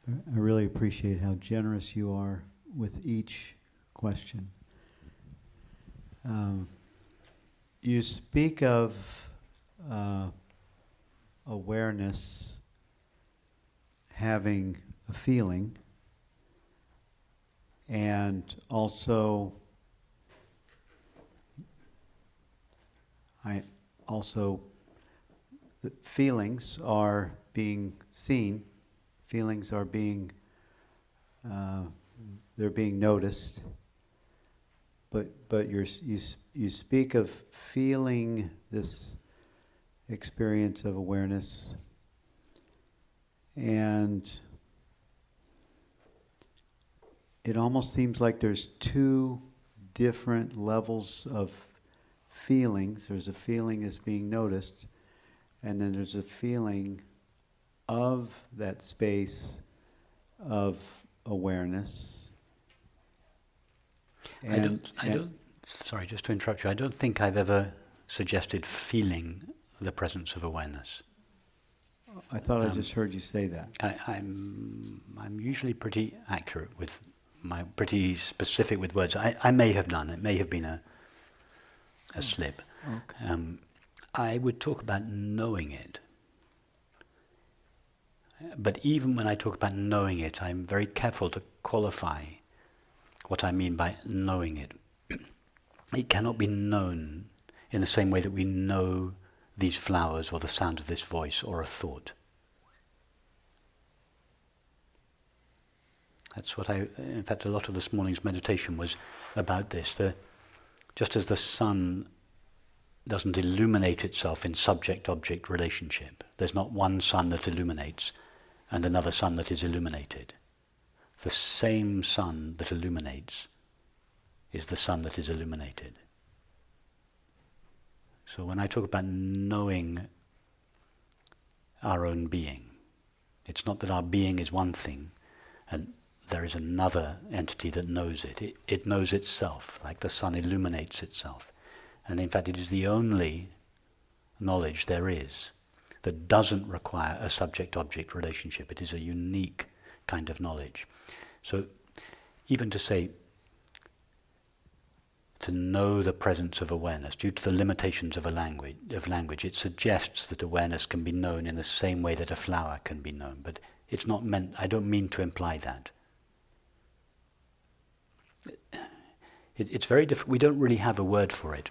I really appreciate how generous you are with each question. You speak of awareness having a feeling, and also the feelings are being seen, feelings are being they're being noticed, but you speak of feeling this experience of awareness, and it almost seems like there's two different levels of feelings. There's a feeling that's being noticed, and then there's a feeling of that space of awareness. Sorry, just to interrupt you, I don't think I've ever suggested feeling the presence of awareness. I thought I just heard you say that. I'm usually pretty accurate with pretty specific with words. I may have done, it may have been a slip. Okay. I would talk about knowing it. But even when I talk about knowing it, I'm very careful to qualify what I mean by knowing it. It cannot be known in the same way that we know these flowers or the sound of this voice or a thought. That's what in fact, a lot of this morning's meditation was about this. Just as the sun doesn't illuminate itself in subject-object relationship, there's not one sun that illuminates and another sun that is illuminated. The same sun that illuminates is the sun that is illuminated. So when I talk about knowing our own being, it's not that our being is one thing and there is another entity that knows it. It knows itself, like the sun illuminates itself. And in fact, it is the only knowledge there is that doesn't require a subject-object relationship. It is a unique kind of knowledge. So even to say, to know the presence of awareness, due to the limitations of language, it suggests that awareness can be known in the same way that a flower can be known. But it's not meant, I don't mean to imply that. It's very different. We don't really have a word for it.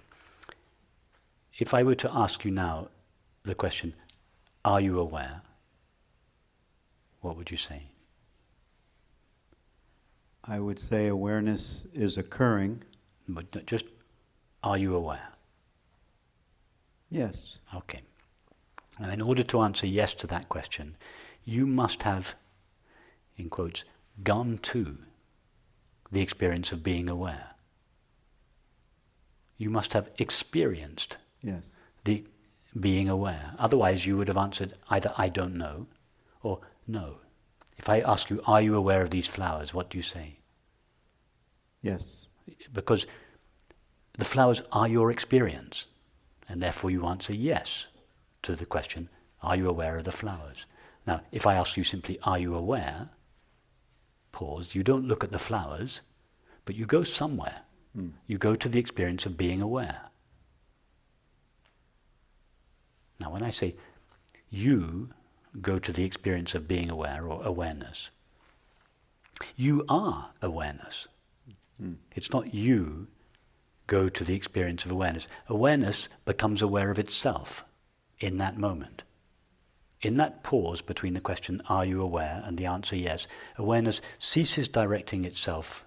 If I were to ask you now the question, are you aware? What would you say? I would say awareness is occurring. But just, are you aware? Yes. Okay. Now, in order to answer yes to that question, you must have, in quotes, gone to the experience of being aware. You must have experienced the being aware. Otherwise, you would have answered either I don't know or no. If I ask you, are you aware of these flowers, what do you say? Yes. Because the flowers are your experience, and therefore you answer yes to the question, are you aware of the flowers? Now, if I ask you simply, are you aware? Pause, you don't look at the flowers, but you go somewhere. You go to the experience of being aware. Now, when I say you go to the experience of being aware or awareness, you are awareness. It's not you go to the experience of awareness. Awareness becomes aware of itself in that moment. In that pause between the question, are you aware, and the answer yes, awareness ceases directing itself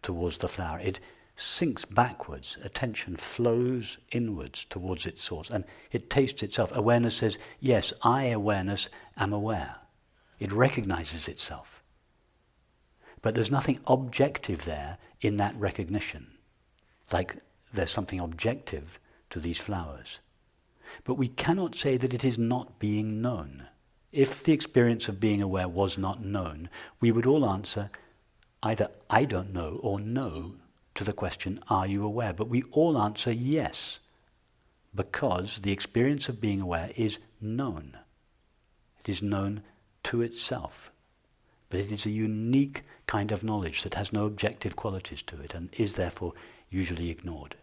towards the flower. It sinks backwards. Attention flows inwards towards its source, and it tastes itself. Awareness says, yes, I, awareness, am aware. It recognizes itself. But there's nothing objective there in that recognition, like there's something objective to these flowers. But we cannot say that it is not being known. If the experience of being aware was not known, we would all answer either I don't know or no to the question, are you aware? But we all answer yes, because the experience of being aware is known. It is known to itself. But it is a unique kind of knowledge that has no objective qualities to it and is therefore usually ignored.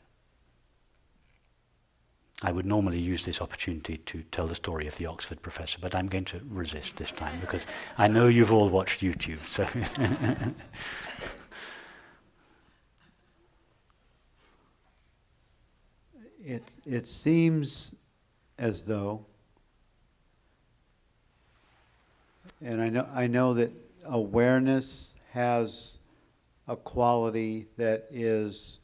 I would normally use this opportunity to tell the story of the Oxford professor, but I'm going to resist this time because I know you've all watched YouTube. So it seems as though, and I know that awareness has a quality that is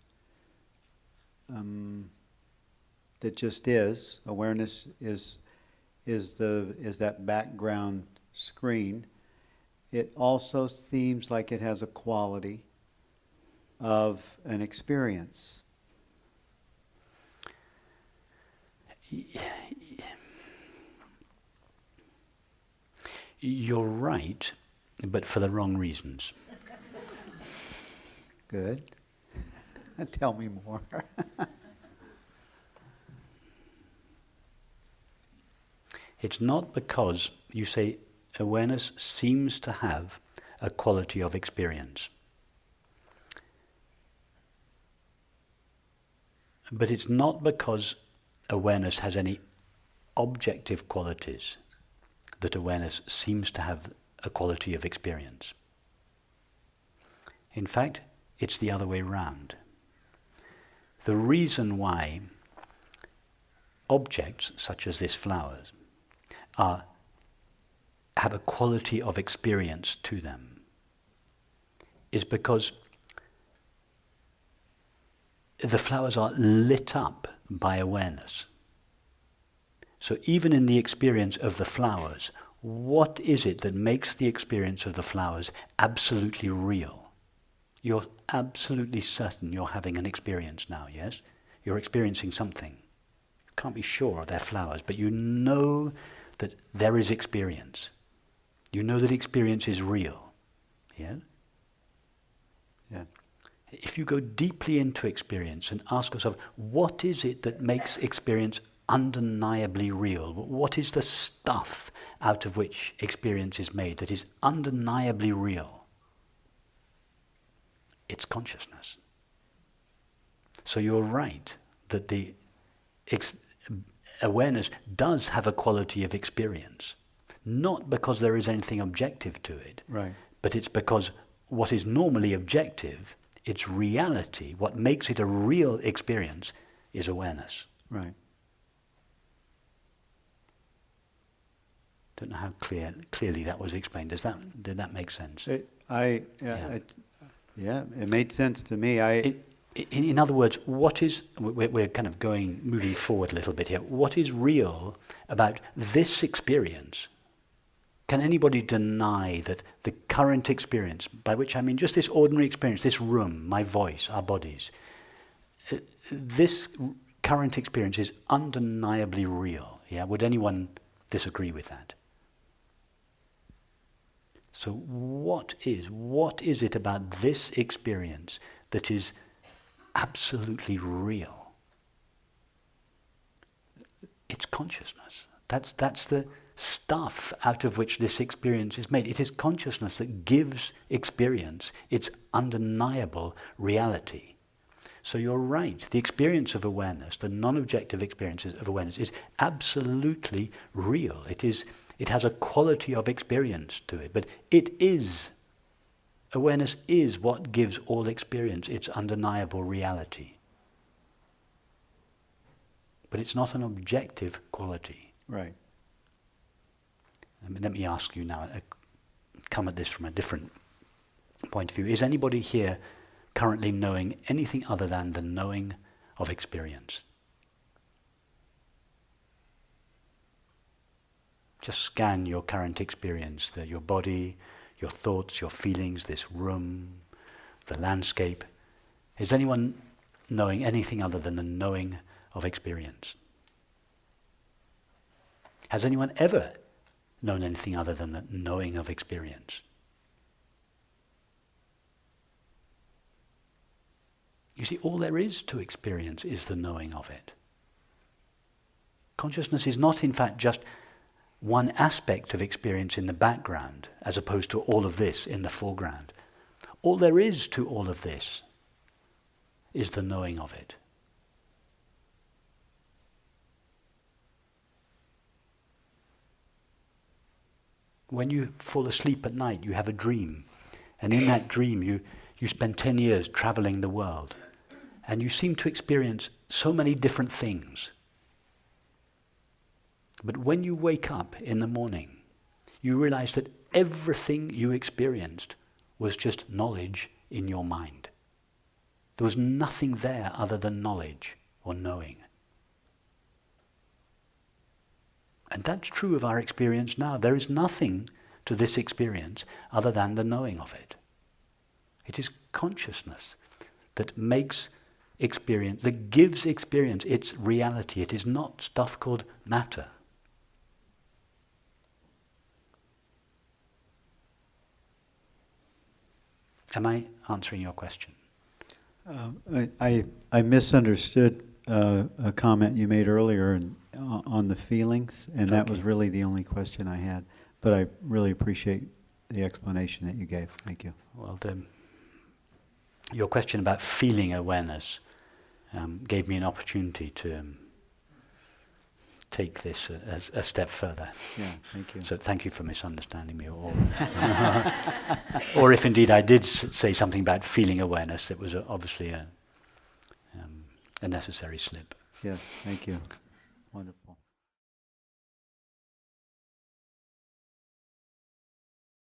that just is. Awareness is that background screen. It also seems like it has a quality of an experience. You're right, but for the wrong reasons. Good. Tell me more. It's not because you say awareness seems to have a quality of experience. But it's not because awareness has any objective qualities that awareness seems to have a quality of experience. In fact, it's the other way round. The reason why objects such as this flower have a quality of experience to them is because the flowers are lit up by awareness. So even in the experience of the flowers, what is it that makes the experience of the flowers absolutely real? You're absolutely certain you're having an experience now, yes? You're experiencing something. You can't be sure they're flowers, but you know that there is experience. You know that experience is real. Yeah? Yeah. If you go deeply into experience and ask yourself, what is it that makes experience undeniably real? What is the stuff out of which experience is made that is undeniably real? It's consciousness. So you're right that the awareness does have a quality of experience, not because there is anything objective to it, right, but it's because what is normally objective, its reality, what makes it a real experience, is awareness. right. Don't know how clearly that was explained. Did that make sense? It made sense to me. In other words, we're kind of moving forward a little bit here. What is real about this experience? Can anybody deny that the current experience, by which I mean just this ordinary experience, this room, my voice, our bodies, this current experience is undeniably real? Yeah, would anyone disagree with that? So what is it about this experience that is absolutely real? It's consciousness. That's the stuff out of which this experience is made. It is consciousness that gives experience its undeniable reality. So you're right, the experience of awareness, the non-objective experiences of awareness is absolutely real. It has a quality of experience to it, but awareness is what gives all experience its undeniable reality. But it's not an objective quality. Right. Let me ask you now, come at this from a different point of view. Is anybody here currently knowing anything other than the knowing of experience? Just scan your current experience, your body, your thoughts, your feelings, this room, the landscape. Is anyone knowing anything other than the knowing of experience? Has anyone ever known anything other than the knowing of experience? You see, all there is to experience is the knowing of it. Consciousness is not, in fact, just one aspect of experience in the background as opposed to all of this in the foreground. All there is to all of this is the knowing of it. When you fall asleep at night, you have a dream. And in that dream, you spend 10 years traveling the world. And you seem to experience so many different things. But when you wake up in the morning, you realize that everything you experienced was just knowledge in your mind. There was nothing there other than knowledge or knowing. And that's true of our experience now. There is nothing to this experience other than the knowing of it. It is consciousness that makes experience, that gives experience its reality. It is not stuff called matter. Am I answering your question? I misunderstood a comment you made earlier on the feelings, and that was really the only question I had. But I really appreciate the explanation that you gave. Thank you. Well, your question about feeling awareness gave me an opportunity to take this as a step further. Yeah, thank you. So thank you for misunderstanding me, or if indeed I did say something about feeling awareness, that was obviously a necessary slip. Yes, thank you. Wonderful.